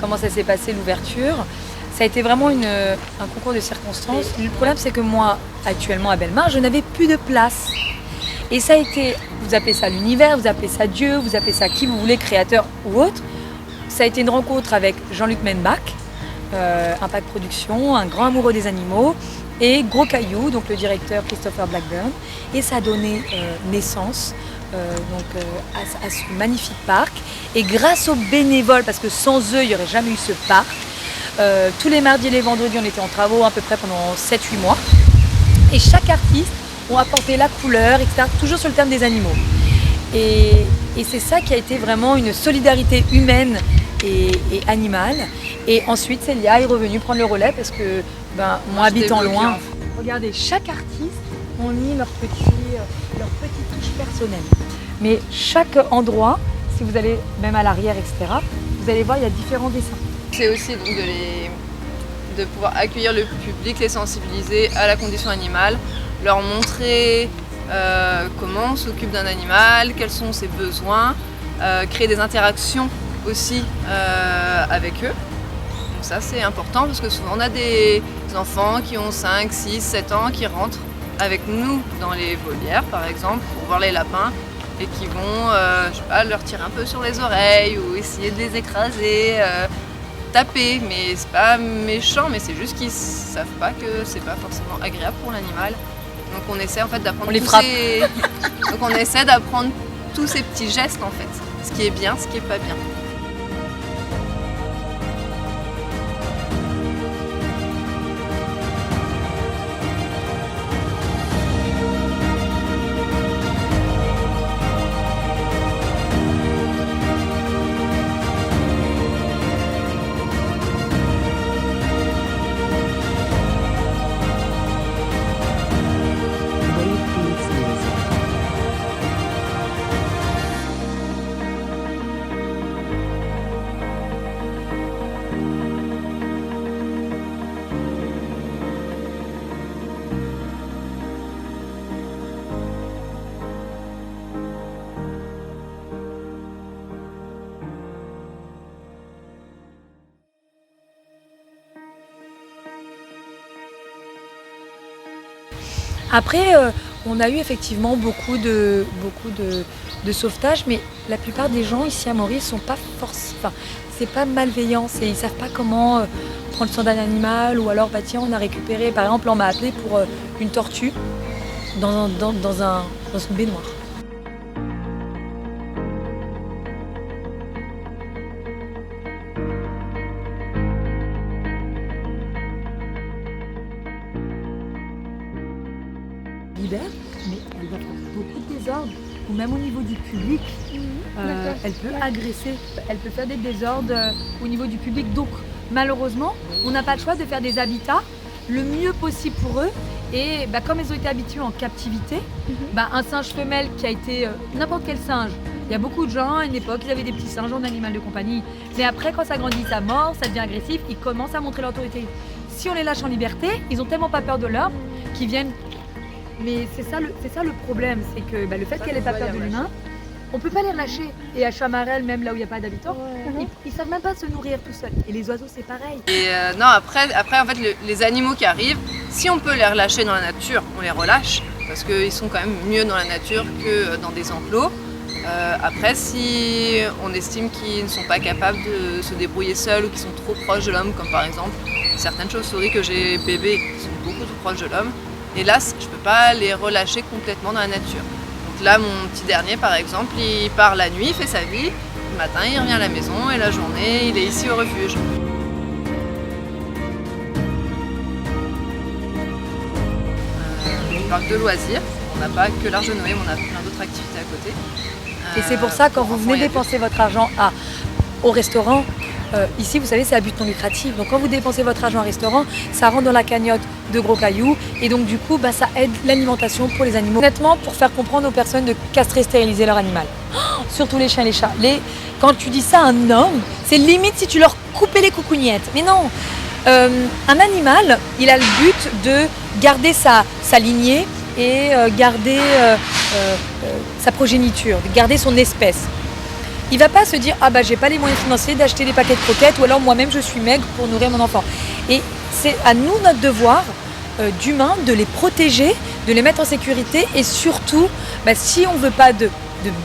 comment ça s'est passé l'ouverture. Ça a été vraiment un concours de circonstances. Le problème, c'est que moi, actuellement à Bellemare, je n'avais plus de place. Et ça a été, vous appelez ça l'univers, vous appelez ça Dieu, vous appelez ça qui vous voulez, créateur ou autre. Ça a été une rencontre avec Jean-Luc Menbach, Impact Production, un grand amoureux des animaux, et Gros Caillou, donc le directeur Christopher Blackburn. Et ça a donné naissance à ce magnifique parc. Et grâce aux bénévoles, parce que sans eux, il n'y aurait jamais eu ce parc, tous les mardis et les vendredis, on était en travaux à peu près pendant 7-8 mois. Et chaque artiste a apporté la couleur, etc., toujours sur le thème des animaux. Et c'est ça qui a été vraiment une solidarité humaine et animale. Et ensuite, Célia est revenue prendre le relais parce que, moi habitant loin, regardez, chaque artiste ont mis leur petite touche personnelle. Mais chaque endroit, si vous allez même à l'arrière, etc., vous allez voir, il y a différents dessins. C'est aussi donc de pouvoir accueillir le public, les sensibiliser à la condition animale, leur montrer comment on s'occupe d'un animal, quels sont ses besoins, créer des interactions aussi avec eux. Donc ça c'est important parce que souvent on a des enfants qui ont 5, 6, 7 ans qui rentrent avec nous dans les volières par exemple pour voir les lapins et qui vont je sais pas, leur tirer un peu sur les oreilles ou essayer de les écraser. Taper, mais c'est pas méchant, mais c'est juste qu'ils savent pas que c'est pas forcément agréable pour l'animal. Donc on essaie en fait d'apprendre Donc on essaie d'apprendre tous ces petits gestes en fait, ce qui est bien, ce qui est pas bien. Après, on a eu effectivement beaucoup de sauvetage, mais la plupart des gens ici à Maurice sont pas c'est pas malveillant, ils savent pas comment prendre soin d'un animal, ou alors tiens, on a récupéré, par exemple, on m'a appelé pour une tortue dans une baignoire. Mais elle va faire beaucoup de désordre, ou même au niveau du public, elle peut agresser, elle peut faire des désordres au niveau du public. Donc malheureusement, on n'a pas le choix de faire des habitats le mieux possible pour eux. Et comme ils ont été habitués en captivité, un singe femelle qui a été n'importe quel singe. Il y a beaucoup de gens, à une époque, ils avaient des petits singes en animal de compagnie. Mais après, quand ça grandit, ça mord, ça devient agressif, ils commencent à montrer l'autorité. Si on les lâche en liberté, ils ont tellement pas peur de l'homme qu'ils viennent. Mais c'est ça le problème, c'est que le fait qu'elle n'ait pas peur de l'humain, on ne peut pas les relâcher. Et à Chamarel, même là où il n'y a pas d'habitants, ils ne savent même pas se nourrir tout seuls. Et les oiseaux, c'est pareil. Et non, après en fait, les animaux qui arrivent, si on peut les relâcher dans la nature, on les relâche, parce qu'ils sont quand même mieux dans la nature que dans des enclos. Après, si on estime qu'ils ne sont pas capables de se débrouiller seuls ou qu'ils sont trop proches de l'homme, comme par exemple certaines chauves-souris que j'ai bébés qui sont beaucoup trop proches de l'homme, et là, je ne peux pas les relâcher complètement dans la nature. Donc là, mon petit dernier, par exemple, il part la nuit, il fait sa vie. Le matin, il revient à la maison et la journée, il est ici au refuge. Je parle de loisirs. On n'a pas que l'Arche de Noé, mais on a plein d'autres activités à côté. Et c'est pour ça, quand vous venez dépenser votre argent au restaurant, ici, vous savez, c'est à but non lucratif. Donc quand vous dépensez votre argent au restaurant, ça rentre dans la cagnotte de Gros Caillou. Et donc du coup, ça aide l'alimentation pour les animaux. Honnêtement, pour faire comprendre aux personnes de castrer, stériliser leur animal. Surtout les chiens et les chats. Quand tu dis ça à un homme, c'est limite si tu leur coupais les coucougnettes. Mais non, un animal, il a le but de garder sa lignée et garder sa progéniture, de garder son espèce. il va pas se dire ah bah j'ai pas les moyens financiers d'acheter des paquets de croquettes ou alors moi-même je suis maigre pour nourrir mon enfant. Et c'est à nous notre devoir d'humains de les protéger, de les mettre en sécurité et surtout si on veut pas de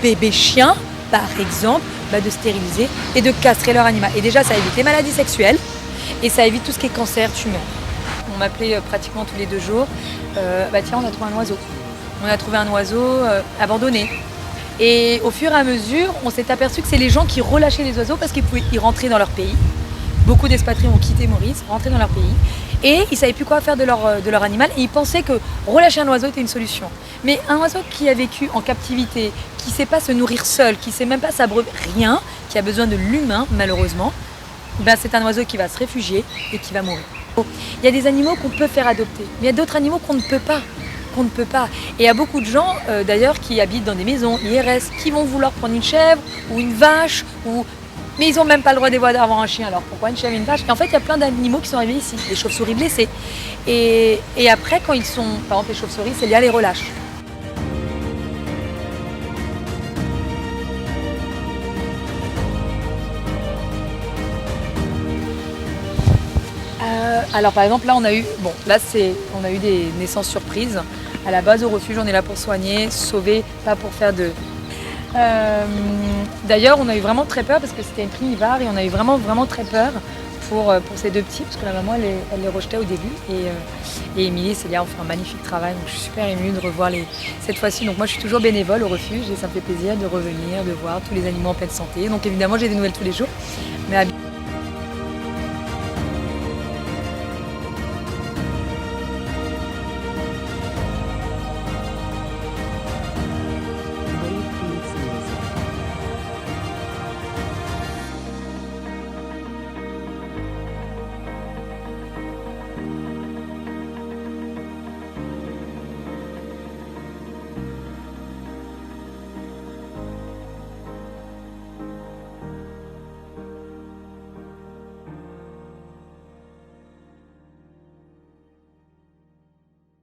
bébés chiens par exemple, de stériliser et de castrer leur animal. Et déjà ça évite les maladies sexuelles et ça évite tout ce qui est cancer, tumeur. On m'appelait pratiquement tous les 2 jours, tiens on a trouvé un oiseau. On a trouvé un oiseau abandonné. Et au fur et à mesure, on s'est aperçu que c'est les gens qui relâchaient les oiseaux parce qu'ils pouvaient y rentrer dans leur pays. Beaucoup d'expatriés ont quitté Maurice, rentré dans leur pays. Et ils ne savaient plus quoi faire de leur animal. Et ils pensaient que relâcher un oiseau était une solution. Mais un oiseau qui a vécu en captivité, qui ne sait pas se nourrir seul, qui ne sait même pas s'abreuver, rien, qui a besoin de l'humain malheureusement, c'est un oiseau qui va se réfugier et qui va mourir. Il y a des animaux qu'on peut faire adopter, mais il y a d'autres animaux qu'on ne peut pas. Et il y a beaucoup de gens d'ailleurs qui habitent dans des maisons IRS qui vont vouloir prendre une chèvre ou une vache mais ils n'ont même pas le droit d'avoir un chien, alors pourquoi une chèvre et une vache? Et en fait il y a plein d'animaux qui sont arrivés ici, des chauves-souris blessées. Et après quand ils sont, par exemple les chauves-souris, c'est lié à les relâches. Alors par exemple là on a eu des naissances surprises. À la base au refuge on est là pour soigner, sauver, pas pour faire de... D'ailleurs on a eu vraiment très peur parce que c'était une primivare et on a eu vraiment très peur pour ces 2 petits parce que la maman elle les rejetait au début et Émilie et Célia ont fait un magnifique travail, donc je suis super émue de revoir cette fois-ci. Donc moi je suis toujours bénévole au refuge et ça me fait plaisir de revenir, de voir tous les animaux en pleine santé. Donc évidemment j'ai des nouvelles tous les jours